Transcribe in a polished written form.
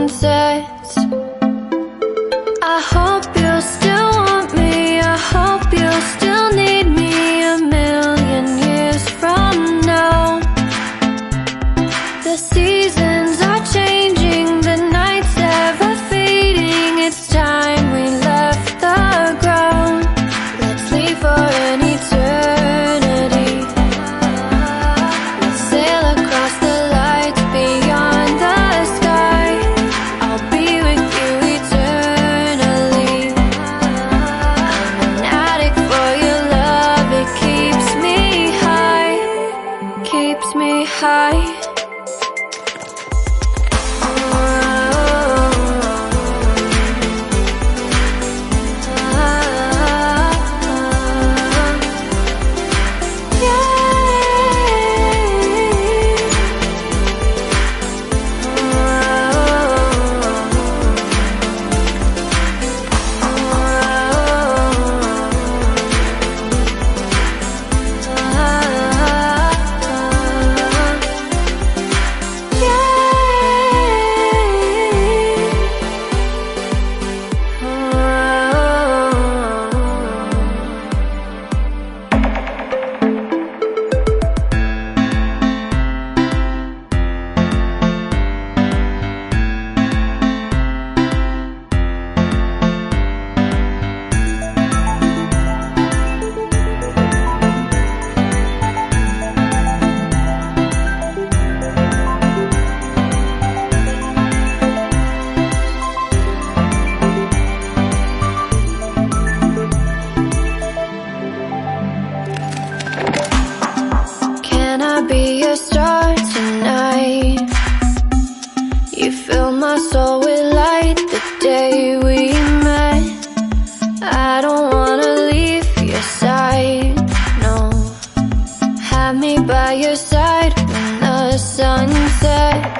sunsets. I hope you'll still want me, I hope you'll still need me 1,000,000 years from now. The seasons are changing, the nights ever fading. It's time we left the ground. Let's leave for an eternity. We'll sail across the lights beyond the sky. I'll be with you eternally. I'm an addict for your love, it keeps me high, keeps me high. Can I be your star tonight? You fill my soul with light the day we met. I don't wanna leave your side, no. Have me by your side when the sun sets.